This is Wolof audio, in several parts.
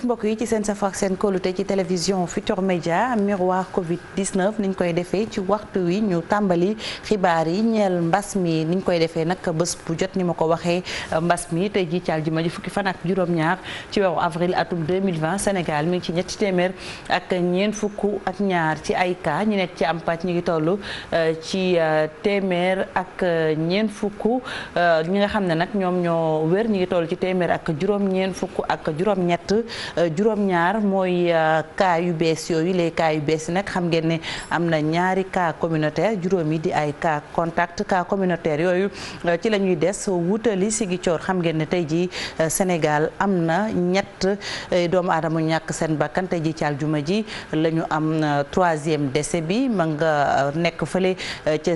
mbokk yi ci seen safar ak seen kóolute ci télévision Futurs Médias miroir Covid 19 niñ koy defee ci waxtu wi ñu tàmbali xibaar yi ñeel mbas mi niñ koy defee nag bés bu jot ni ma ko waxee mbas mi tey jii ci àljuma ji fukki fan ak juróom-ñaar ci weeru avril atum 2020 Sénégal mi ngi ci ñetti téeméer ak ñeent fukk ak ñaar ci ay cas ñu nekk ci am pàcc ñu ngi toll ci téeméer ak ñeent fukk ñi nga xam ne nag ñoom ñoo wér ñu ngi toll ci téeméer ak juróom-ñeent fukk ak juróom-ñett juróom-ñaar mooy cas yu bees yooyu les cas yu bees yi nag xam ngeen ne am na ñaari cas communautaire juróomi di ay cas contact cas communautaire yooyu ci la ñuy des wutali Ziguinchor xam ngeen ne tey jii Sénégal am na ñett doomu aadama ñàkk seen bakkan tey jii ci aljuma ji la ñu am troisième décès bi ma nga nekk fële ca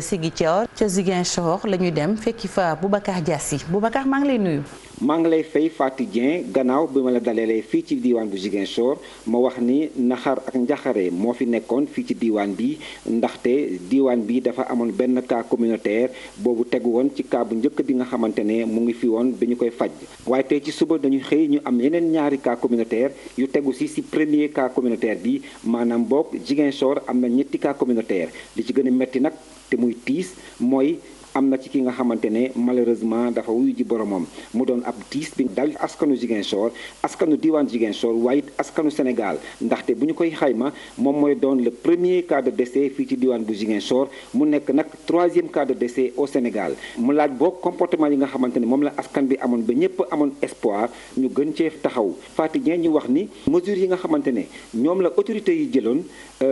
Ziguinchor la ñuy dem fekki fa Boubacar Diassi Boubacar maa ngi lay nuyu. maa ngi lay fay Fatou Dieng gannaaw bi ma la dalalee fii ci diiwaan bu Ziguinchor ma wax ni naxar ak njaxare moo fi nekkoon fii ci diiwaan bi ndaxte diiwaan bi dafa amoon benn cas communautaire boobu tegu woon ci cas bu njëkk bi nga xamante ne mu ngi fi woon dañu koy faj waaye tey ci suba dañu xëy ñu am yeneen ñaari cas communautaire yu tegu si premier cas communautaire bi maanaam boog Ziguinchor am na ñetti cas communautaire li ci gën a metti nag te muy tiis mooy am na ci ki nga xamante ne malheureusement dafa wuyu ji boromam mu doon ab tiis bi dal askanu Ziguinchor askanu diwaan Ziguinchor waaye askanu Sénégal ndaxte bu ñu koy xayma moom mooy doon le premier cas de décès fii ci diwaan bu Ziguinchor mu nekk nag troisième cas de décès au Sénégal mu laaj boo comportement yi nga xamante ne moom la askan bi amoon ba ñëpp amoon espoir ñu gën cee taxaw Fatou Dieng ñu wax ni mesures yi nga xamante ne ñoom la autorités yi jëloon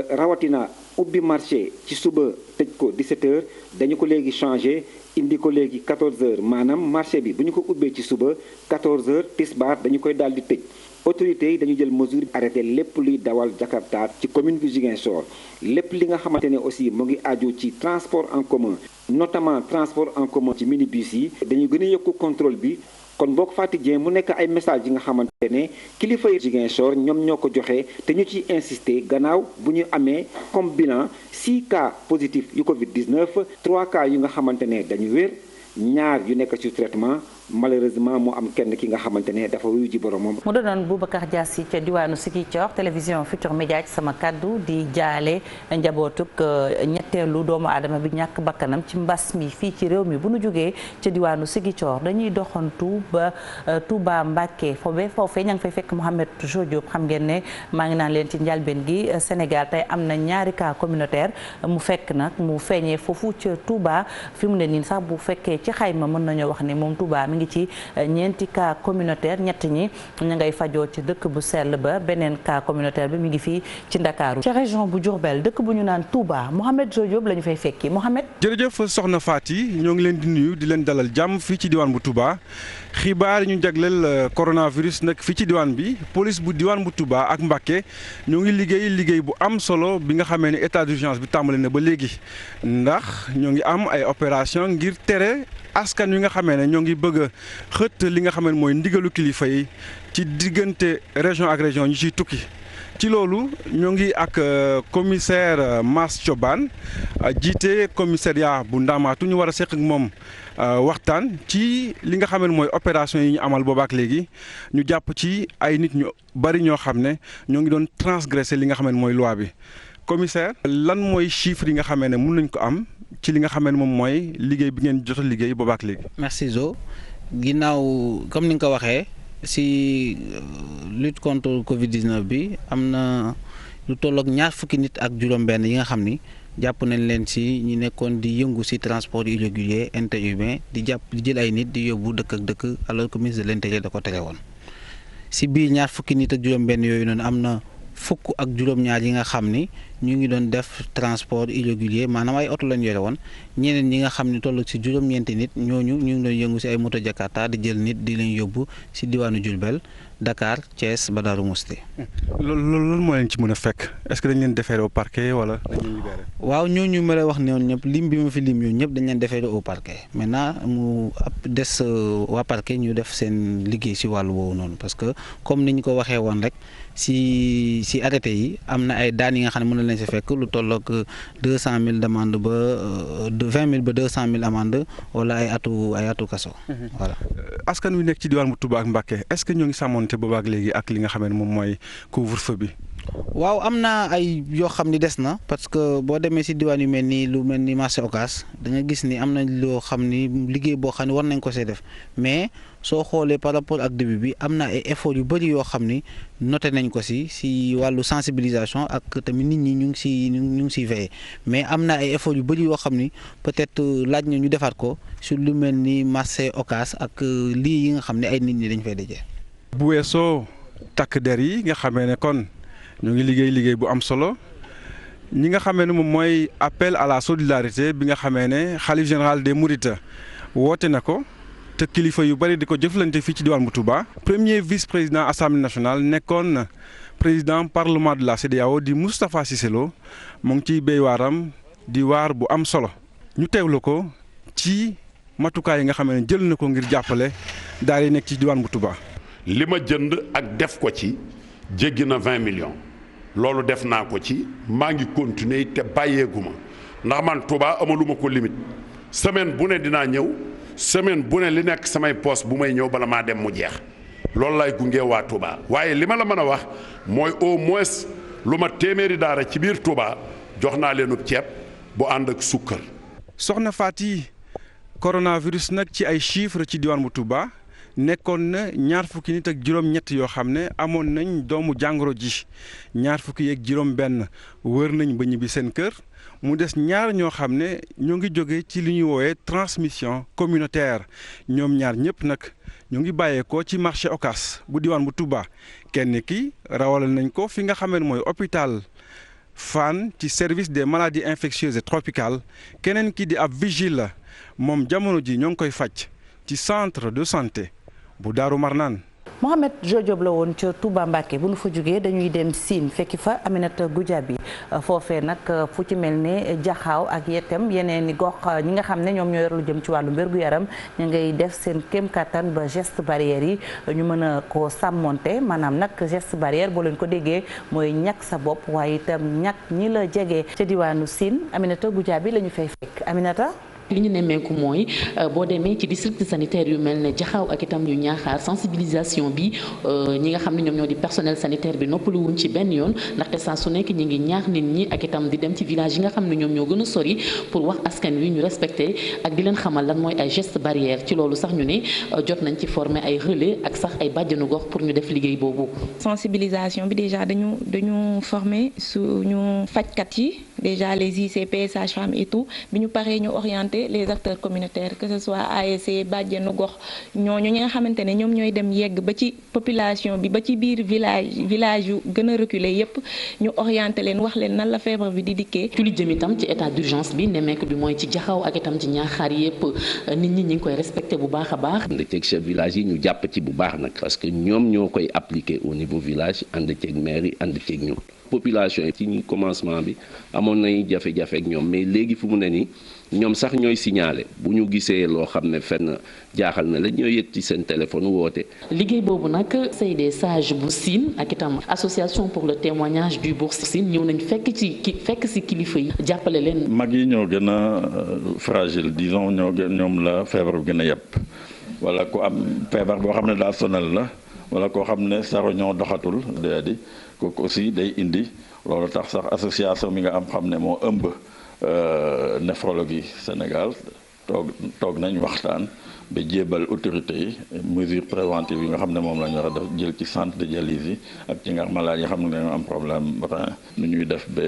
rawatina ubbi marché ci suba tëj ko 17h dañu ko léegi changé indi ko léegi 14h maanaam marché bi bu ñu ko ubbee ci suba 14h tisbaar dañu koy daal di tëj autorités yi dañu jël mesure arrêté lépp luy dawal Jakarta ci commune bu Ziguinchor lépp li nga xamante ne aussi mu ngi aju ci transport en commun notamment transport en commun ci minibus yi dañu gën a yokku contrôle bi kon boo ko Fatou Dieng mu nekk ay message yi nga xamante ne kilifa yi Ziguinchor ñoom ñoo ko joxe te ñu ciy insister gannaaw bu ñu amee comme bilan 6 cas positifs yu Covid 19 3 cas yu nga xamante ne dañu wér ñaar yu nekk ci traitement malheureusement mu am kenn ki nga xamante ne dafa wuyu ji boromam. mu doonoon Boubacar Diassi ca diwaanu Ziguinchor télévision Futurs Médias ci sama kaddu di jaale njabootuk ñetteelu doomu aadama bi ñàkk bakkanam ci mbas mi fii ci réew mi bu nu jógee ca diwaanu Ziguinchor dañuy doxantu ba Touba Mbacké foofee ña ngi fay fekk Mouhamed Diop xam ngeen ne maa ngi naan leen ci njalbeen gi Sénégal tey am na ñaari cas communautaire mu fekk nag mu feeñee foofu ca Touba fi mu ne nii sax bu fekkee ci xayma mën nañoo wax ne moom Touba mi ngi ci ñeenti cas communautaire ñett ñi ñu ngay fajoo ci dëkk bu sell ba beneen cas communautaire bi mi ngi fii ci Ndakaaru ci région bu Diourbel dëkk bu ñu naan Touba Mouhamed Diop la ñu fay fekki Mouhamed. jërëjëf soxna Faty ñoo ngi leen di nuyu di leen dalal jàmm fii ci diwaan bu Touba xibaar yi ñu jagleel coronavirus nag fii ci diwaan bi police bu diwaan bu Touba ak Mbacké ñoo ngi liggéey bu am solo bi nga xamee ne état d'urgence bi tàmbali na ba léegi ndax ñoo ngi am ay opération ngir tere askan wi nga xamee ne ñoo ngi bëgg a xët li nga xamee ne mooy ndigalu kilifa yi ci diggante région ak région ñu ciy tukki ci loolu ñoo ngi ak commissaire Mass Thioban jiite commissariat bu Ndamatou ñu war a seq ak moom waxtaan ci li nga xam ne mooy opération yi ñu amal boobaak léegi ñu jàpp ci ay nit ñu bari ñoo xam ne ñoo ngi doon transgresser li nga xam ne mooy loi bi commissaire lan mooy chiffre yi nga xamee ne mën nañ ko am ci li nga xamee ne moom mooy liggéey bi ngeen jot a liggéey boobaak léegi. merci Zo ginnaaw comme ni nga ko waxee si lutte contre Covid 19 bi am na lu tollook ñaar fukki nit ak juróom-benn yi nga xam ni jàpp nañ leen si ñi nekkoon di yëngu si transport irrégulier interurbain di jël ay nit di yóbbu dëkk ak dëkk alors que ministre de l'intérieur da ko tere woon si biir ñaar fukki nit ak juróom-benn yooyu noonu am na fukk ak juróom-ñaar yi nga xam ni ñu ngi doon def transport irrégulier maanaam ay oto lañ yore woon ñeneen ñi nga xam ni toll ci juróom-ñeenti nit ñooñu ñu ngi doon yëngu si ay moto Jakarta di jël nit di leen yóbbu si diwaanu Diourbel Dakar Thiès ba Darou Mouhty. loolu moo leen ci mën a fekk est-ce que dañ leen déféré au parquet wala dañ leen libéré. waaw ñooñu ma lay wax ne ñëpp lim bi ma fi lim ñoom ñëpp dañ leen déféré au parquet maintenant mu des waa parquet ñu def seen liggéey si wàllu woowu noonu parce que comme ni ñu ko waxee woon rek si arrêté yi am na ay daan yi nga xam ne mën na leen si fekk lu tollook 200 000 d'amende ba 20 000 ba 200 000 amende wala ay atu kaso. voilà. askan wi nekk ci diwaan bu Touba ak Mbacké est-ce que ñoo ngi sàmmonte boobaak léegi ak li nga xam ne moom mooy couvre-feu bi. waaw am na ay yoo xam ni des na parce que boo demee si diwaan yu mel nii lu mel ni marché Ocass da nga gis ni am na loo xam ni liggéey boo xam ne war nañ ko see def mais soo xoolee par rapport ak début bi am na ay efforts yu bëri yoo xam ni noté nañ ko si wàllu sensibilisation ak tamit nit ñi ñu ngi siy veillé mais am na ay efforts yu bëri yoo xam ni peut-être laaj na ñu defaat ko sur lu mel ni marché Ocass ak lii yi nga xam ne ay nit ñi dañ fay daje. bu weesoo takk der yi nga xamee ne kon. ñoo ngi liggéey bu am solo ñi nga xamee ne moom mooy appel à la solidarité bi nga xamee ne xalif général des Mourides woote na ko te kilifa yu bari di ko jëflante fii ci diwaan bu Touba. premier vice-président assemblée nationale nekkoon président parlement de la CEDEAO di Moustapha Cissé Lo mu ngi ciy béy waaram di waar bu am solo ñu teewlu ko ci matukaay yi nga xamee ne jël na ko ngir jàppale daal di nekk ci diwaan bu Touba. li ma jënd ak def ko ci jéggi na 20 millions. loolu def naa ko ci maa ngi continuer te bàyyeegu ma ndax man Touba amaluma ko limite semaine bu ne dinaa ñëw semaine bu ne li nekk samay poste bu may ñëw bala maa dem mu jeex loolu lay gunge waa Touba waaye li ma la mën a wax mooy au moins lu ma téeméeri daara ci biir Touba jox naa leenub ceeb bu ànd ak sukkar. soxna Faty coronavirus nag ci ay chiffres ci diwaan bu Touba. nekkoon na ñaar fukki nit ak juróom-ñett yoo xam ne amoon nañ doomu jàngoro ji ñaar fukki yeeg juróom-benn wër nañ ba ñibbi seen kër mu des ñaar ñoo xam ne ñoo ngi jóge ci li ñuy woowee transmission communautaire ñoom ñaar ñëpp nag ñu ngi bàyyeekoo ci marché Ocass bu diwaan bu Touba kenn ki rawale nañ ko fi nga xamee ne mooy hôpital Fann ci service des maladies infectieuses et tropicales keneen ki di ab vigile la moom jamono ji ñoo ngi koy faj ci centre de santé. bu Daaru Marnaan. Mohamed Jojob la woon ca Touba Mbacké bu nu fa jógee dañuy dem Sine fekki fa Aminata Goudiaby foofee nag fu ci mel ne Jaxaaw ak yetem yeneen i gox ñi nga xam ne ñoom ñoo yor lu jëm ci wàllu wér-gu-yaram ñu ngay def seen kéem kattan ba geste barrière yi ñu mën a ko sàmmonte maanaam nag geste barrière boo leen ko déggee mooy ñàkk sa bopp waaye itam ñàkk ñi la jege ca diwaanu Sine Aminata Goudiaby la ñu fay fekk Aminata. li ñu nemmeeku mooy boo demee ci district sanitaire yu mel ne Jaxaaw ak itam yu Ñaaxaar sensibilisation bi ñi nga xam ne ñoom ñoo di personnel sanitaire bi noppalu wuñ ci benn yoon ndaxte saa su nekk ñi ngi ñaax nit ñi ak itam di dem ci village yi nga xam ne ñoom ñoo gën a sori pour wax askan wi ñu respecté ak di leen xamal lan mooy ay gestes barrières ci loolu sax ñu ne jot nañ ci former ay relais ak sax ay bàjjanu gox pour ñu def liggéey boobu. sensibilisation bi déjà dañu former suñu fajkat yi déjà les ICP sages-femmes et tout bi ñu paree ñu orienté les acteurs communautaires que ce soit ASC bàjjenu gox ñooñu ñi nga xamante ne ñoom ñooy dem yegg ba ci population bi ba ci biir village yu gën a reculé yépp ñu orienté leen wax leen nan la feebar bi di dikkee. ci lu jëm itam ci état d'urgence bi nemmeeku bi mooy ci Jaxaaw ak itam ci Ñaaxaar yépp nit ñi ngi koy respecté bu baax a baax. ànd ceeg chef village yi ñu jàpp ci bu baax nag parce que ñoom ñoo koy appliqué au niveau village ànd ceeg maire yi ànd ceeg ñun. population yi ci commencement bi amoon nañu jafe-jafe ak ñoom mais léegi fu mu ne nii ñoom sax ñooy signalé bu ñu gisee loo xam ne fenn jaaxal na la ñooy yëg ci seen téléphone woote. liggéey boobu nag CEDE sage bu Sine ak itam association pour le témoignage du Bourg Sine ñëw nañ fekk si kilifa yi jàppale leen. mag yi ñoo gën a fragile disons ñoom la feebar bi gën a yëpp wala ku am feebar boo xam ne daa sonal la wala koo xam ne saro ñoo doxatul di kooku aussi day indi loolu tax sax association mi nga am xam ne moo ëmb néphrologie Sénégal toog nañ waxtaan ba jébal autorité yi mesure préventive yi nga xam ne moom la ñu war a def jël ci centre de dialyse yi ak ci nga malade yi xam ne dañoo am problème rein nu ñuy def ba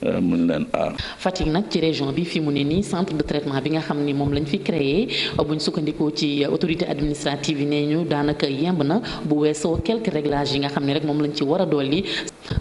mën leen aar. Fatick nag ci région bi fi mu ne nii centre de traitement bi nga xam ni moom lañ fi créé buñ sukkandikoo ci autorité administrative yi nee ñu daanaka yemb na bu weesoo quelques réglages yi nga xam ne rek moom lañ ci war a dolli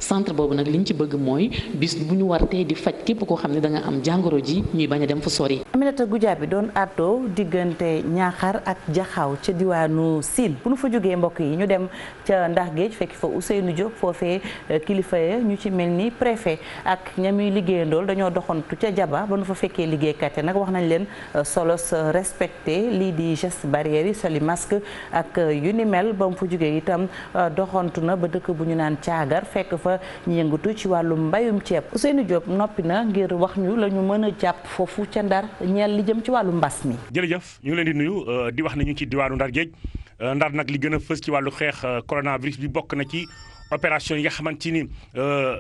centre boobu nag liñ ci bëgg mooy bis bu ñu wartee di faj képp koo xam ne da nga am jàngoro ji ñuy bañ a dem fu sori. Aminata Goudiaby doon àddoo diggante Ñaaxar ak Jaxaaw ca diwaanu Sine bu nu fa jógee mbokk yi ñu dem ca Ndax Géej fekk fa Ousseynou Diop foofee kilifa ya ñu ci mel ni préfet ak ñamuy liggéeyandool dañoo doxantu ca Jaba ba nu fa fekkee liggéeykat yi nag wax nañ leen solos respecté lii di geste barrière yi soli masque ak yu ni mel ba mu fa jógee itam doxantu na ba dëkk bu ñu naan Caagar fekk fa ñu yëngatu ci wàllu mbayum ceeb Ousseynou Diop noppi na ngir wax ñu la ñu mën a jàpp foofu ca Ndar ñeel li jëm ci wàllu mbas mi. jërëjëf ñu ngi leen di nuyu di wax ne ñu ci diwaanu Ndar Géej Ndar nag li gën a fës ci wàllu xeex coronavirus bi bokk na ci opération yi nga xamante ni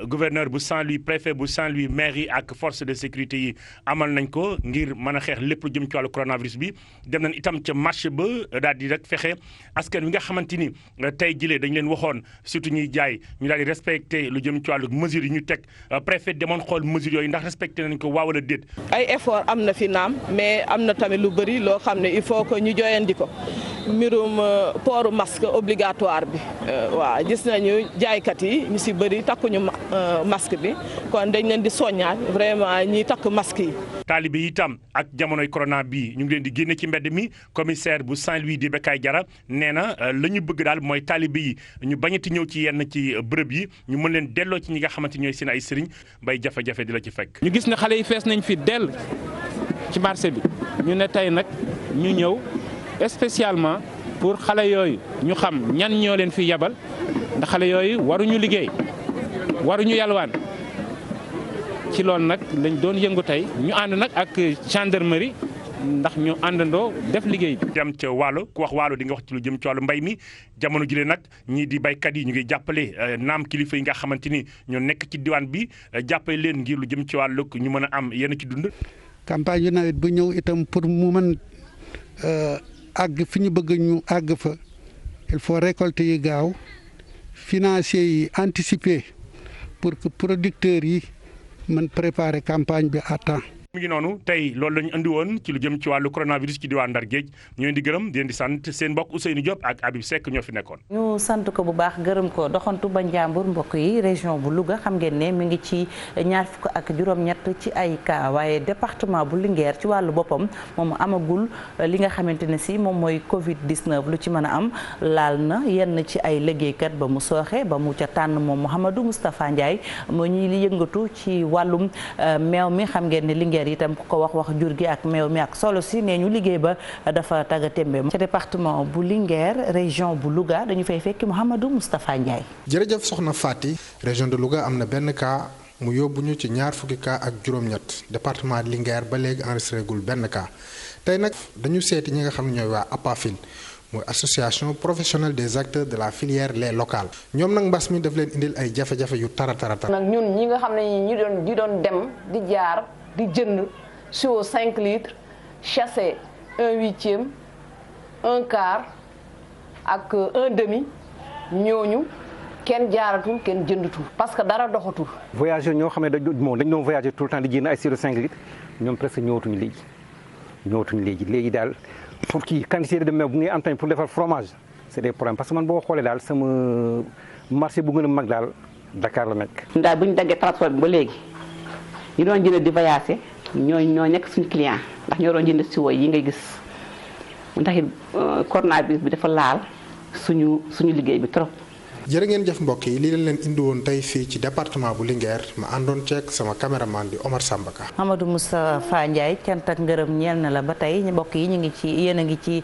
gouverneur bu Saint-Louis préfet bu Saint-Louis maire yi ak force de sécurité yi amal nañ ko ngir mën a xeex lépp lu jëm ci wàllu coronavirus bi dem nañ itam ca marché ba daal di rek fexe askan wi nga xamante ni tey jilee dañ leen waxoon surtout ñuy jaay ñu daal di respecté lu jëm ci wàllu mesures yi ñu teg préfet demoon xool mesures yooyu ndax respecté nañ ko waaw wala déet. ay effort am na fi naam mais am na tamit lu bëri loo xam ne il faut que ñu joyandi ko mbirum port masque obligatoire bi waaw gis nañu jaaykat yi ñu si bëri takkuñu masque bi kon dañ leen di soññaat vraiment ñi takk masque yi. taalibe yi itam ak jamonoy corona bi ñu ngi leen di génne ci mbedd mi commissaire bu Saint-Louis di Bekay Jara nee na la ñu bëgg daal mooy taalibe yi ñu bañati ñëw ci yenn ci bërëb yi ñu mën leen delloo ci ñi nga xamante ñooy seen ay sëriñ bay jafe-jafe di la ci fekk. ñu gis ne xale yi fees nañ fi dell ci marché bi ñu ne tey nag ñu ñëw spécialement pour xale yooyu ñu xam ñan ñoo leen fi yabal ndax xale yooyu waruñu liggéey waruñu yalwaan ci loolu nag lañ doon yëngu tey ñu ànd nag ak gendarmerie ndax ñu àndandoo def liggéey bi. dem ca Waalo ku wax Waalo di nga wax ci lu jëm ci wàllu mbay mi jamono jile nag ñii di baykat yi ñu ngi jàppale naam kilifa yi nga xamante ni ñoo nekk ci diwaan bi jàppale leen ngir lu jëm ci wàllu ñu mën a am yenn ci dund. campagne yu nawet bu ñëw itam pour mu mën àgg fi ñu bëgg ñu àgg fa il faut récolter yi gaaw financier yi anticiper pour que producteurs yi mën préparer campagne bi à temps. mu ngi noonu tey loolu la ñu andi woon ci lu jëm ci wàllu coronavirus ci diwaan Ndar Géej ñu leen di gërëm di leen di sant seen mbokk Ousseynou Diop ak Habib Seck ñoo fi nekkoon. ñu sant ko bu baax gërëm ko doxantu ba Njàmbur mbokk yi région bu Louga xam ngeen ne mi ngi ci ñaar fukk ak juróom-ñett ci ay cas waaye département bu Linguère ci wàllu boppam moom amagul li nga xamante ne si moom mooy Covid 19 lu ci mën a am laal na yenn ci ay liggéeykat ba mu sooxe ba mu ca tànn moom Mouhamadou Moustapha Ndiaye moo ñuy li yëngatu ci wàllum meew mi xam ngeen ne Linguère itam ku ko wax jur gi ak meew mi ak solo si nee ñu liggéey ba dafa tagga témbe ca département bu Linguère région bu Louga dañu fay fekki Mouhamadou Moustapha Ndiaye. jërëjëf soxna Fati région de Louga am na benn cas mu yóbbu ñu ci ñaar fukki cas ak juróom-ñett département Linguère ba léegi enregistré gul benn cas tey nag dañu seeti ñi nga xam ne ñooy waa APAFIL mooy association professionnelle des acteurs de la filière lait local ñoom nag mbas mi daf leen indil ay jafe-jafe yu tara. nag ñun ñi nga xam ne ñi doon dem di jaar di jënd siwo 5 litres chassé 1/8 1/4 ak 1/2 ñooñu kenn jaaratul kenn jëndatul parce que dara doxatul. voyageurs ñoo xam ne dañ doon voyager tout le temps di jënd ay siwo 5 litres ñoom presque ñëwatuñu léegi léegi daal pour kii quantité de meew bu ngay am tamit pour defar fromage c'est des problèmes parce que man boo xoolee daal sama marché bu gën a mag daal Dakar la nekk. daal bu ñu daggee transport bi ba léegi ñu doon jënd di voyager ñoo nekk suñu client ndax ñoo doon jënd siwo yi ngay gis mu tax it coronavirus bi dafa laal suñu liggéey bi trop. jërë ngeen jëf mbokk yi lii leen indi woon tey fii ci département bu Linguère ma àndoon ceeg sama caméraman di Omar Sambaka. Amadou Moustapha Ndiaye cant ak ngërëm ñeel na la ba tey mbokk yi ñu ngi ci yéen a ngi ci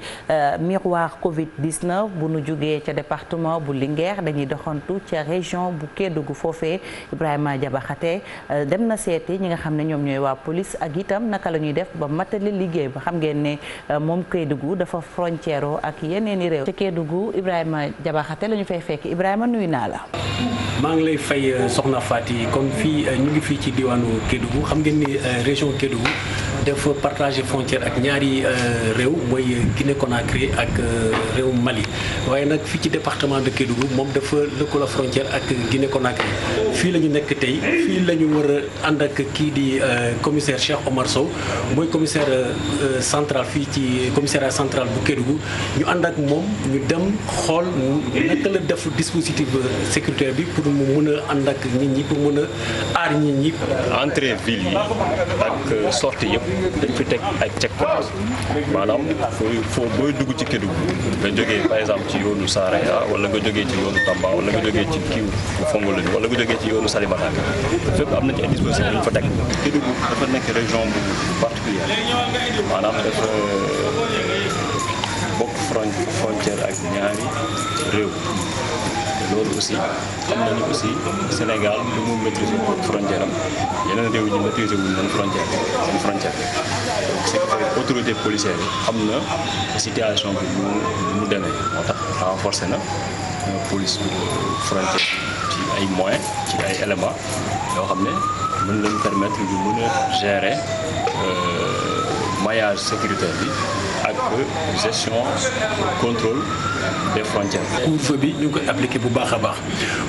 miroir Covid 19 bu nu jugee ca département bu Linguère dañuy doxantu ca région bu Kédougou foofee Ibrahima Diabakhate dem na seeti ñi nga xam ne ñoom ñooy waa police ak itam naka la ñuy def ba matali liggéey ba xam ngeen ne moom Kédougou dafa frontière ak yeneen i réew ca Kédougou Ibrahima Diabakhate la ñu fay fekk Ibrahima nuyu naa la. maa ngi lay fay soxna Fati comme fii ñu ngi fii ci diwaanu Kédougou xam ngeen ni région Kédougou dafa partagé frontière ak ñaari réew mooy Guinée Conakry ak réew Mali waaye nag fii ci département de Kédougou moom dafa lëkkaloo frontière ak Guinée Conakry fii la ñu nekk tey fii la ñu war a ànd ak kii di commissaire Cheikh Omar Sow mooy commissaire central fii ci commissariat central bu Kédougou ñu ànd ak moom ñu dem xool naka la def dispositif sécuritaire bi pour mu mën a ànd ak nit ñi pour mën a aar nit ñi. entrée ville yi ak sortie yëpp dañ fi teg ay checkpoint maanaam foo booy dugg ci Kédougou nga jógee par exemple ci yoonu Saraya wala nga jógee ci yoonu Tamba wala nga jógee ci kiiw Fongolemi wala nga jógee ci yoonu Salimata fépp am na ci ay dispositions yu ñu fa teg. Kédougou dafa nekk région bu particulière maanaam dafa bokk frontière ak ñaari réew. loolu aussi xam nañu aussi Sénégal lu mu maîtriser frontière am yeneen réew yi maîtriser wuñu leen frontière donc c'est que autorité policière yi xam na situation bi mu demee moo tax renforcé na police frontière ci ay moyens ci ay éléments yoo xam ne mën leen permettre ñu mën a gérer maillage sécuritaire bi ak gestion contrôle des frontières. couvre-feu bi ñu ngi koy appliqué bu baax a baax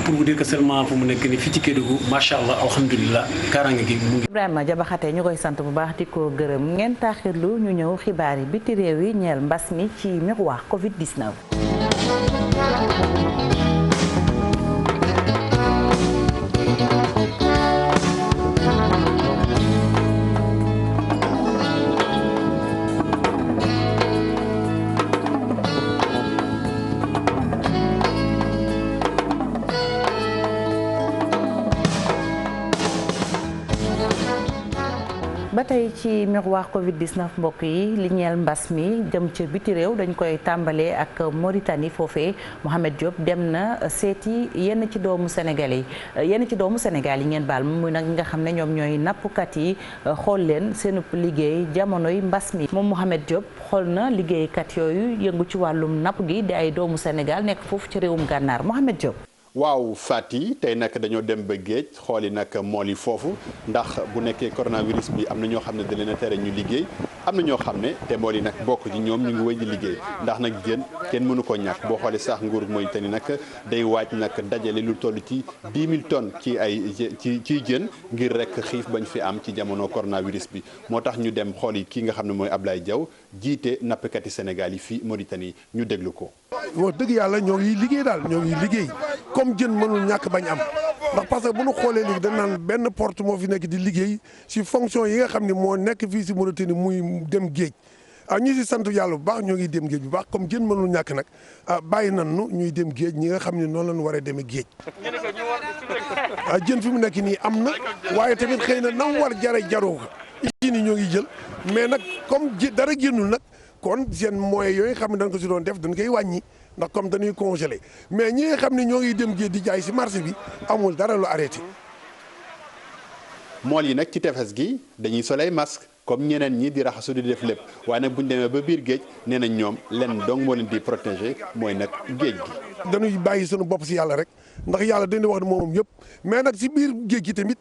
pour vous dire que seulement fu mu nekk ni fii ci Kédougou macha allah alhamdulilah kaaraange gi mu ngi. Ibrahima Jabaxate ñu koy sant bu baax di ko gërëm ngeen taaxirlu ñu ñëw xibaar yi biti réew yi ñeel mbas mi ci miroir Covid-19. ba tey ci miroir Covid-19 mbokk yi li ñeel mbas mi jëm ca biti réew dañ koy tàmbalee ak Mauritanie foofee Mohamed Diop dem na seeti yenn ci doomu Sénégal yi ngeen baal muy nag ñi nga xam ne ñoom ñooy nappkat yi xool leen seen liggéey jamonoy mbas mi moom Mohamed Diop xool na liggéeykat yooyu yëngu ci wàllum napp gi di ay doomu Sénégal nekk foofu ci réewum Gànnaar Mohamed Diop. waaw Fati tey nag dañoo dem ba géej xooli nag mool yi foofu ndax bu nekkee coronavirus bi am na ñoo xam ne da leen a tere ñu liggéey am na ñoo xam ne te mool yi nag bokk ci ñoom ñu ngi wéy di liggéey ndax nag jën kenn mënu ko ñàkk boo xoolee sax nguur Mauritanie nag day waaj nag dajale lu toll ci 10 000 tonnes ci ay ciy jën ngir rek xiif bañ fi am ci jamono coronavirus bi moo tax ñu dem xool yi kii nga xam ne mooy Ablaye Diaw jiite nappkati Sénégal yi fii Mauritanie ñu déglu ko. wax dëgg yàlla ñoo ngi liggéey daal ñoo ngi liggéey comme jën mënul ñàkk bañ am ndax parce que bu ñu xoolee léegi dañ naan benn porte moo fi nekk di liggéey si fonction yi nga xam ne moo nekk fii si Mauritanie muy dem géej ñu si sant yàlla bu baax ñoo ngi dem géej bu baax comme jën mënul ñàkk nag bàyyi nañu ñuy dem géej ñi nga xam ne noonu lañu war a demee géej jën fi mu nekk nii am na waaye tamit xëy na nam war jaroo ko usines yi ñoo ngi jël mais nag comme dara génnul nag kon seen moyens yooyu xam ne dañ ko si doon def dañ koy wàññi ndax comme dañuy congelé mais ñi nga xam ne ñoo ngi dem géej di jaay si marché bi amul dara lu arrêté. mool yi nag ci tefes gi dañuy soley masque comme ñeneen ñi di raxasu di def lépp waaye nag bu ñu demee ba biir géej nee nañ ñoom lenn dong moo leen di protéger mooy nag géej gi. dañuy bàyyi sunu bopp si yàlla rek ndax yàlla dañuy wax ne moom yëpp mais nag si biir géej gi tamit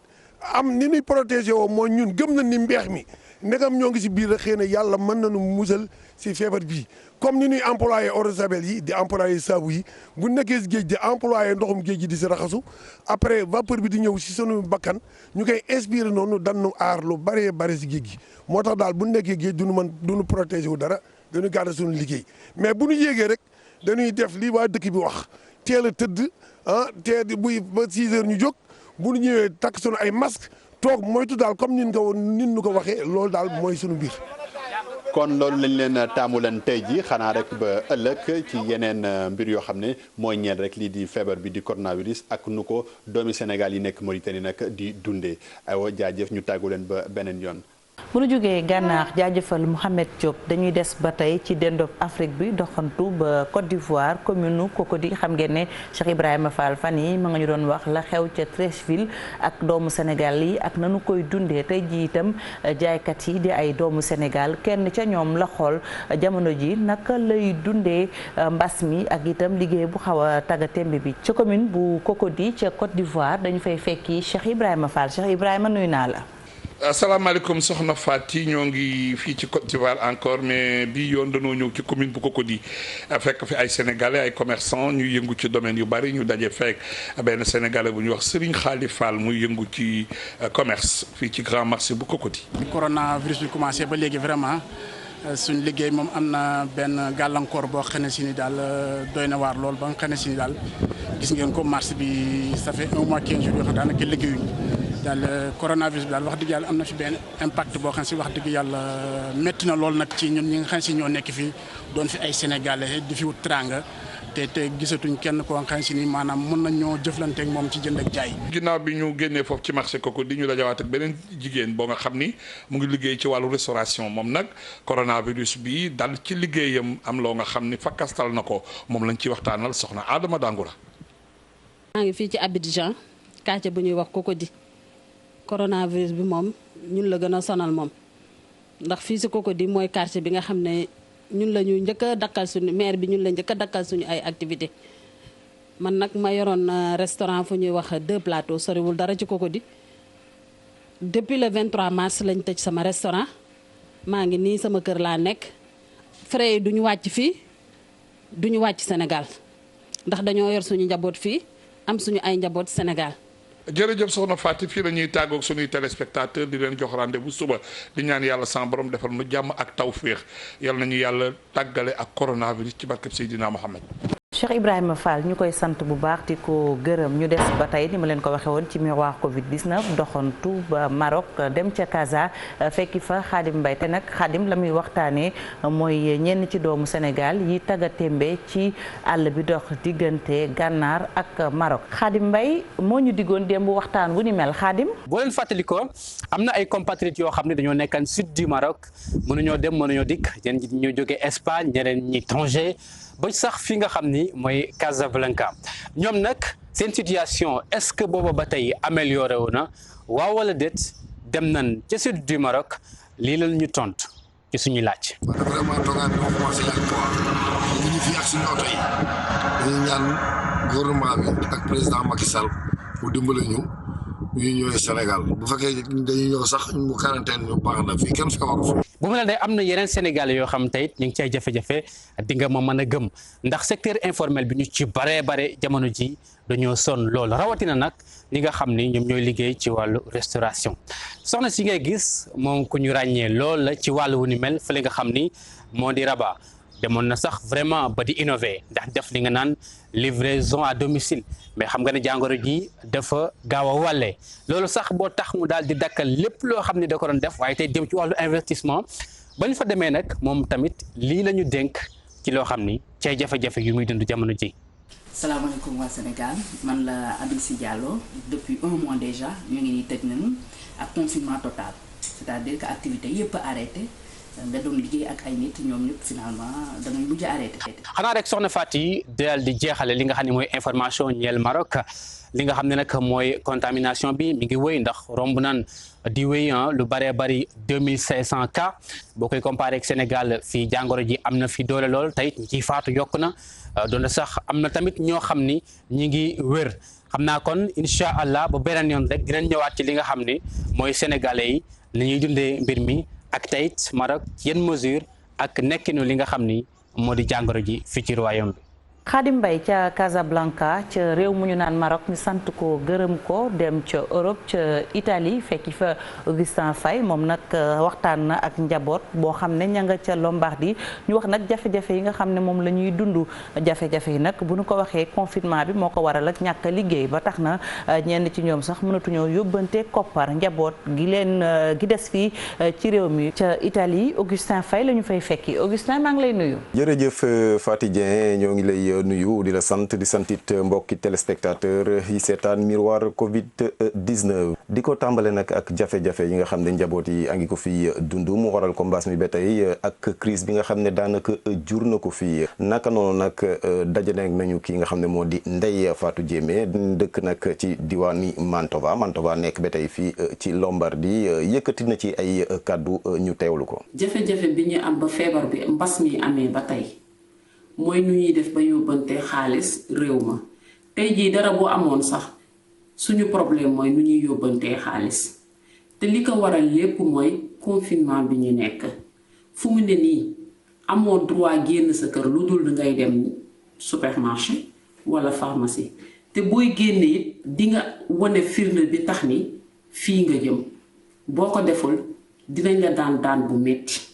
am ni ñuy protéger woo mooy ñun gëm nañ ni mbeex mi ndegam ñoo ngi si biir rek xëy na yàlla mën nañu musal si feebar bii comme ni ñuy employé eau de javel yi di employé saabu yi bu nekkee si géej di employé ndoxum géej gi di si raxasu après vapeur bi di ñëw si sunu bakkan ñu koy inspiré noonu dañu aar lu bëree bëri si géej gi moo tax daal bu nekkee géej duñu protéger wu dara dañuy garder suñu liggéey mais bu ñu yéegee rek dañuy def lii waa dëkk bi wax teel a tëdd buy ba 6 heures ñu jóg bu ñu ñëwee takk sunu ay masque toog moytu daal comme nin ñu ko waxee loolu daal mooy sunu biir. kon loolu lañ leen taamu leen tey ji xanaa rek ba ëllëg ci yeneen mbir yoo xam ne mooy ñeel rek lii di feebar bi di coronavirus ak nu ko doomi Sénégal yi nekk Mauritanie nag di dundee aywa jaajëf ñu tàggu leen ba beneen yoon. bu nu jógee gànnaar jaajëfal Mouhamed Diop dañuy des ba tey ci dendop Afrique bi doxantu ba Côte d'Ivoire commune Cocody xam ngeen ne Cheikh Ibrahima Fall fan yi ma nga ñu doon wax la xew ca Treichville ak doomu Sénégal yi ak nanu koy dundee tey ji itam jaaykat yi di ay doomu Sénégal kenn ca ñoom la xool jamono ji naka lay dundee mbas mi ak itam liggéey bu xaw a tagga tembe bi ca commune bu Cocody ca Côte d'Ivoire dañu fay fekki Cheikh Ibrahima Fall Cheikh Ibrahima nuyu naa la. asalaamaaleykum soxna Fati ñoo ngi fii ci Côte d'Ivoire encore mais bii yoon dañoo ñëw ci commune bu Cocody fekk fi ay sénégalais ay commerçants ñu yëngu ci domaine yu bari ñu daje fekk benn sénégalais bu ñuy wax Serigne Khali Fall muy yëngu ci commerce fii ci grand marché bu Cocody. coronavirus bi commencé ba léegi vraiment suñ liggéey moom am na benn gàllankoor boo xam ne si ni daal doy na waar lool ba nga xam ne si ni daal gis ngeen ko marché bi ça fait 1 mois 15 jours yoo xam daanaka liggéeyuñu daal coronavirus bi daal wax dëgg yàlla am na fi benn impact boo xam si wax dëgg yàlla métti na lool nag ci ñun ñi nga xam si ñoo nekk fii doon fi ay sénégalais di fi wut teraanga te gisatuñ kenn koo xam si ni maanaam mën nañ ñoo jëflanteeg moom ci jënd ak jaay. ginnaaw bi ñu génnee foofu ci marché Cocody ñu dajawaat ak beneen jigéen boo nga xam ni mu ngi liggéey ci wàllu restauration moom nag coronavirus bi dal ci liggéeyam am loo nga xam ni fakkastal na ko moom lañ ci waxtaanal soxna Adama Dangoura. maa ngi fii ci Abidjan quartier bu ñuy wax Cocody coronavirus bi moom ñun la gën a sonal moom ndax fii si Cocody mooy quartier bi nga xam ne ñun la ñu njëkk a dakkal suñu maire bi ñun la njëkk a dakkal suñu ay activité man nag ma yoroon restaurant fu ñuy wax 2 plateaux soriwul dara ci Cocody depuis le 23 mars lañ tëj sama restaurant maa ngi nii sama kër laa nekk frais yi duñu wàcc fii duñu wàcc Sénégal ndax dañoo yor suñu njaboot fii am suñu ay njaboot Sénégal. jërëjëf soxna Fatou fii la ñuy tàggoog suñuy téléspectateur di leen jox rendez-vous suba di ñaan yàlla sama borom defal nu jàmm ak tawféex yal nañu yàlla tàggale ak coronavirus ci barkeb Seydina Mohamed. Cheikh Ibrahima Fall ñu koy sant bu baax di ko gërëm ñu des ba tey ni ma leen ko waxee woon ci miroir Covid 19 doxantu ba Maroc dem ca Casa fekki fa Khadim Mbaye te nag Khadim la muy waxtaanee mooy ñenn ci doomu Sénégal yi taggatémbe ci àll bi dox diggante Gànnaar ak Maroc Khadim Mbaye moo ñu diggoon démb waxtaan wu ni mel Khadim. boo leen fàttalikoo am na ay compatriotes yoo xam ne dañoo nekkan sud du Maroc mënuñoo dem mënuñoo dikk ñenn ñi ñoo jógee Espagne ñeneen ñi Tanger ba sax fi nga xam ni mooy Casablanca ñoom nag seen situation est-ce que booba ba tey amélioré wu na waaw wala déet dem nañ ca sud du Maroc lii la ñu tontu ci suñuy laaj. vraiment toogaay bi dafa commencé laaj quoi ñu ngi fii ak suñu oto yi dañuy ñaan gouvernement bi ak président Macky Sall mu dimbale ñu ñëwee Sénégal bu fekkee dañuy ñëw sax mu quarantaine ñu baax na fii kenn feebaru fi. bu mu ne day am na yeneen Sénégalais yoo xam tey ñu ngi ci ay jafe-jafe di nga ma mën a gëm ndax secteur informel bi ñu ci bare jamono ji dañoo sonn lool rawatina nag ñi nga xam ni ñoom ñooy liggéey ci wàllu restauration soxna si ngay gis moom ku ñu ràññee lool la ci wàllu wu ni mel fële nga xam ni moo di Rabat demoon na sax vraiment ba di innover ndax def li nga naan livraison à domicile mais xam nga ne jàngoro ji dafa gaaw a wàllee loolu sax boo tax mu daal di dakkal lépp loo xam ne da ko doon def waaye tey dem ci wàllu investissement ba ñu fa demee nag moom tamit lii la ñu dénk ci loo xam ni cay jafe-jafe yu muy dund jamono ji. salaamaaleykum waa Sénégal man la Abissi Diallo depuis 1 mois déjà ñu ngi nii tëj nañu ak confinement total c'est-à-dire que activité yëpp arrêté. nga doon liggéey ak ay nit ñoom ñëpp finalement dangay mujj arrêté. xanaa rek soxna Fatou yi daal di jeexale li nga xam ne mooy information ñeel Maroc li nga xam ne nag mooy contamination bi mi ngi wéy ndax romb naan di wéy lu bëree bëri 2500 cas boo koy comparé ak Sénégal fii jàngoro ji am na fi doole lool tey ñi ciy faatu yokk na doon sax am na tamit ñoo xam ni ñi ngi wér xam naa kon incha allah ba beneen yoon rek dinañ ñëwaat ci li nga xam ne mooy sénégalais yi ni ñuy dundee mbir mi. ak tayit Maroc yenn mesure ak nekkinu li nga xam ni moo di jàngoro ji fii ci royaume bi. Khadim Mbaye ca Casablanca ca réew mu ñu naan Maroc ñu sant ko gërëm ko dem ca Europe ca Italie fekki fa Augustin Faye moom nag waxtaan na ak njaboot boo xam ne ña nga ca Lombardie ñu wax nag jafe-jafe yi nga xam ne moom la ñuy dund jafe-jafe yi nag bu ñu ko waxee confinement bi moo ko waral ak ñàkk liggéey ba tax na ñenn ci ñoom sax mënatuñoo yóbbante koppar njaboot gi leen gi des fii ci réew mi ca Italie Augustin Faye la ñu fay fekki Augustin maa ngi lay nuyu. jërëjëf Faty Dieng ñoo ngi lay nuyu di la sant di santit mbokki téléspectateur yi seetaan miroir Covid 19 di ko tàmbale nag ak jafe-jafe yi nga xam ne njaboot yi a ngi ko fi dund mu waral ko mbas mi ba tey ak crise bi nga xam ne daanaka jur na ko fi naka noonu nag dajale nañu ki nga xam ne moo di Ndeye Fatou Diémé dëkk nag ci diwaani Mantova nekk ba tey fii ci Lombardie yëkkati na ci ay kàddu ñu teewlu ko. jafe-jafe bi ñu am ba feebar bi mbas mi amee ba tey mooy nu ñuy def ba yóbbante xaalis réew ma tey jii dara bu amoon sax suñu problème mooy nu ñuy yóbbantee xaalis te li ko waral lépp mooy confinement bi ñu nekk fu mu ne nii amoo droit génn sa kër lu dul ngay dem supermarché wala pharmacie te booy génn it di nga wane firnde bi tax ni fii nga jëm boo ko deful dinañ la daan bu metti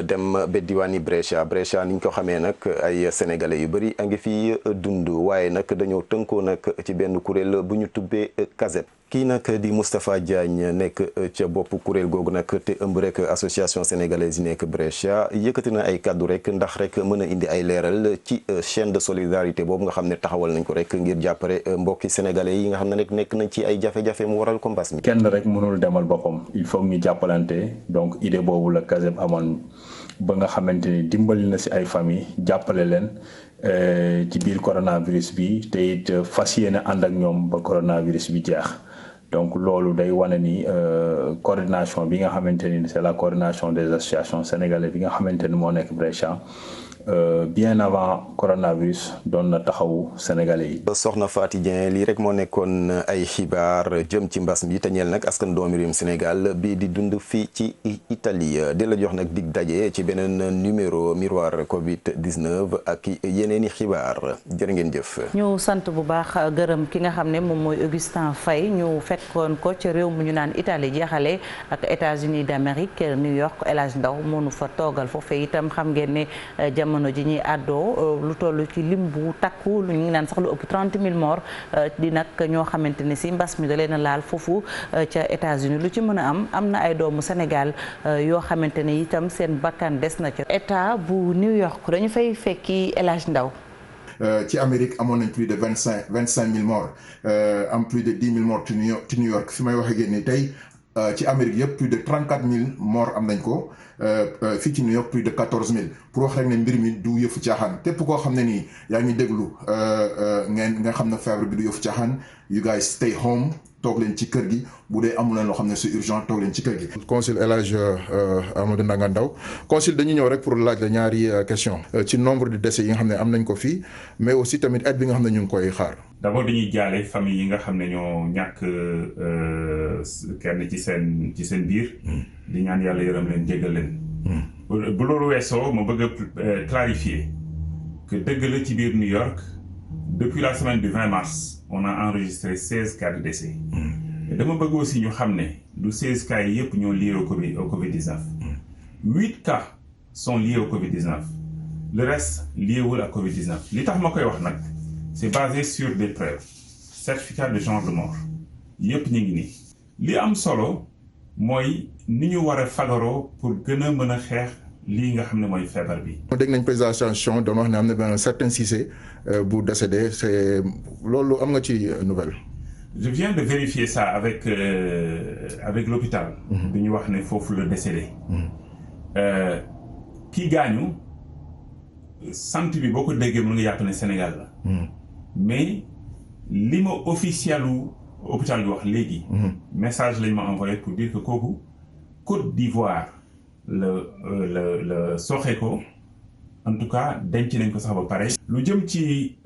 dem ba diwaani Brescia ni ñu ko xamee nag ay sénégalais yu bëri a ngi fi dund waaye nag dañoo tënkoo nag ci benn kuréel bu ñu tubbee CASEP kii nag di Moustapha Diagne nekk ca bopp kuréel googu nag te ëmb rek association sénégalaise yi nekk Brescia yëkkati na ay kaddu rek ndax rek mën a indi ay leeral ci chaîne de solidarité boobu nga xam ne taxawal nañ ko rek ngir jàppale mbokki sénégalais yi nga xam ne rek nekk nañ ci ay jafe-jafe mu waral ko mbas mi. kenn rek mënul demal boppam il faut ñu jàppalante donc idée boobu la CASEB amoon ba nga xamante ni dimbali na si ay famille jàppale leen ci biir coronavirus bi te it fas yéene ànd ak ñoom ba coronavirus bi jeex donc loolu day wane ni coordination bi nga xamante ni c'est la coordination des associations sénégalaises bi nga xamante ni moo nekk Brescia bien avant coronavirus doon na taxawu sénégalais yi. Soxna Faty Dieng lii rek moo nekkoon ay xibaar jëm ci mbas mi te ñeel nag askan doomi réewum Sénégal bii di dund fii ci Italie di la jox nag dig daje ci beneen numéro miroir Covid 19 ak yeneen i xibaar jërë ngeen jëf. ñu sant bu baax gërëm ki nga xam ne moom mooy Augustin Faye ñu fekkoon ko ci réew mu ñu naan Italie jeexale ak États-Unis d'Amérique New York El Hadj Ndaw moo nu fa toogal foofee itam xam ngeen ne jamono ji ñuy àddoo lu toll ci lim bu takku lu ñu ngi naan sax lu ëpp 30 000 morts di nag ñoo xamante ne si mbas mi da leen a laal foofu ca États-Unis lu ci mën a am na ay doomu Sénégal yoo xamante ne itam seen bakkan des na ca état bu New York dañu fay fekki El Hadj Ndaw ci Amérique amoon nañ plus de 25 000 morts am plus de 10 000 morts ci New York fi may wax ak yéen ni tey ci Amérique yëpp plus de 34 000 morts am nañ ko fii ci New York plus de 14 000 pour wax rek ne mbir mi du yëfu caaxaan képp koo xam ne nii yaa ngi déglu nga xam ne feebar bi du yëfu caaxaan you guys stay home toog leen ci kër gi bu dee amul leen loo xam ne c'est urgent toog leen ci kër gi. consul El Hadj Amadou Ndanga Ndaw consul dañuy ñëw rek pour laaj la ñaari question ci nombre de décès yi nga xam ne am nañ ko fii mais aussi tamit aide bi nga xam ne ñu ngi koy xaar. d'abord dañuy jaale famille yi nga xam ne ñoo ñàkk kenn ci seen biir. di ñaan yàlla yërëm leen jéggal leen. bu loolu weesoo ma bëgg a clarifier que dëgg la ci biir New York depuis la semaine du 20 mars on a enregistré 16 cas de décès. dama bëgg aussi ñu xam ne du 16 cas yi yëpp ñoo liés au Covid-19. 8 cas sont liés au Covid-19. le reste liéwul à Covid-19 li tax ma koy wax nag c'est basé sur des preuves certificat de genre de mort yëpp ñu ngi nii li am solo mooy ni ñu war a fagaroo pour gën a mën a xeex lii nga xam ne mooy feebar bi. dégg nañ président Sanchon doon wax ne am na benn certain Cissé bu décédé c'est loolu am nga ci nouvelle. je viens de vérifier ça avec l'hôpital bi ñu wax ne foofu la décédé. kii gaañu sant bi boo ko déggee mën nga yàpp ne Sénégal la. mais li ma officielu hôpital bi wax léegi. message lañ ma envoyé pour dire que kooku Côte d'Ivoire la soxe ko en tout cas denc nañ ko sax ba pare. lu jëm ci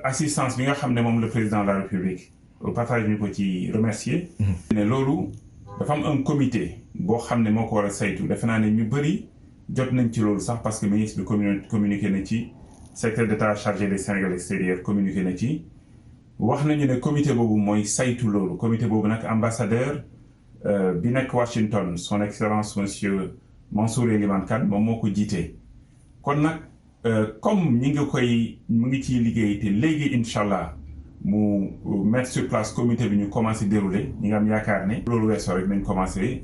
assistance bi nga xam ne moom le président de la République au passage ñu ko ci remercier. ne loolu dafa am un comité boo xam ne moo ko war a saytu defe naa ne ñu bëri jot nañ ci loolu sax parce que ministre bi communiqué na ci secrétaire d'État chargé des Sénégalais extérieurs communiqué na ci. wax nañu ne comité boobu mooy saytu loolu comité boobu nag ambassadeur bi nekk Washington son excellence monsieur Mansour Elimane Kane moom moo ko jiite. kon nag comme mu ngi ciy liggéey te léegi incha allah mu mettre sur place comité bi ñu commencé dérouler ñi nga am yaakaar ne. loolu weesoo rek nañ commencé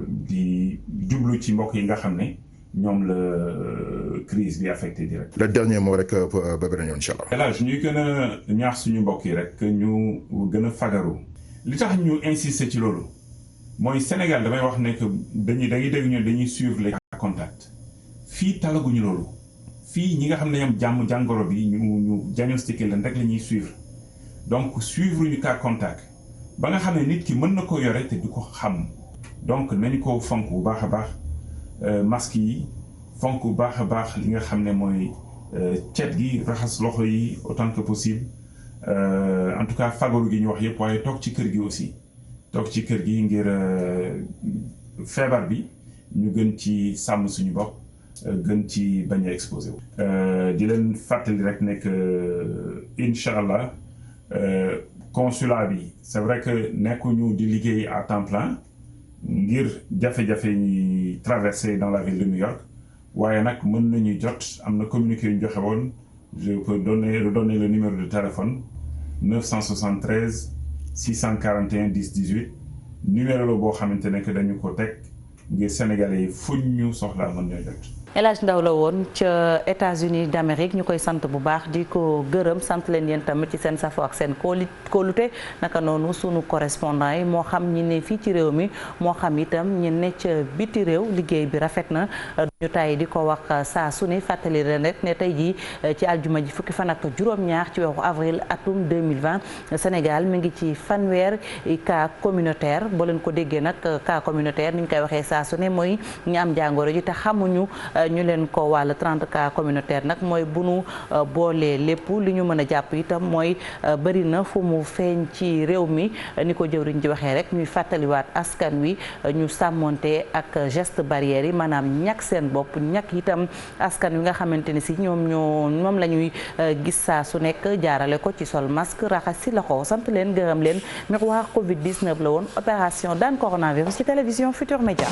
di jublu ci mbokk yi nga xam ne ñoom la crise bi affecté direct. le dernier mot rek ba beneen yoon incha allah. élage ñuy gën a ñaax suñu mbokk yi rek ñu gën a fagaru. li tax ñu insister ci loolu mooy Sénégal damay wax ne que dañuy dégg ñu dañuy suivre les cas contacts fii talaguñu loolu fii ñi nga xam ne ñoom jàngoro bi ñu diagnostiqué leen rek la ñuy suivre donc suivre ñu cas contact ba nga xam ne nit ki mën na ko yore te du ko xam donc nañu ko fonk bu baax a baax masque yi fonk bu baax a baax li nga xam ne mooy cet gi raxas loxo yi autant que possible en tout cas fagaru gi ñu wax yëpp waaye toog ci kër gi aussi toog ci kër gi ngir feebar bi ñu gën ci sàmm suñu bopp gën ci bañ a exposé wu. di leen fàttali rek nekk incha allah consulat bi c'est vrai que nekkuñu di liggéey à temps plein ngir jafe-jafe ñi traversé dans la ville de New York waaye nag mën nañu jot am na communiqué yu ñu joxe woon je peux redonner le numéro de téléphone 973 641 10 18 numéro la boo xamante ne que dañu ko teg ngir sénégalais yi fuñ ñu soxlaa mën na jot. El Hadj Ndaw la woon ca États-Unis d'Amérique ñu koy sant bu baax di ko gërëm sant leen yéen tamit ci seen safo ak seen kóolute naka noonu sunu correspondant yi moo xam ñi ne fii ci réew mi moo xam itam ñi ne ca biti réew liggéey bi rafet na ñu tay di ko wax saa su ne fàttali leen rek ne tey jii ci aljuma ji fukki fan ak juróom-ñaar ci weeru avril atum 2020 Sénégal mi ngi ci fanweer cas communautaire boo leen ko déggee nag cas communautaire ni ñu koy waxee saa su ne mooy ñi am jàngoro ji te xamuñu ñu leen ko wàll 30 cas communautaire nag mooy bu nu boolee lépp li ñu mën a jàpp itam mooy bëri na fu mu feeñ ci réew mi ni ko jëwriñ ji waxee rek ñuy fàttaliwaat askan wi ñu sàmmonte ak geste barrière yi maanaam ñàkk seen bopp ñàkk itam askan wi nga xamante ni si moom la ñuy gis saa su nekk jaarale ko ci sol masque raxas si loxo sant leen gërëm leen miroir Covid 19 la woon opération daan coronavirus ci télévision Futur Média.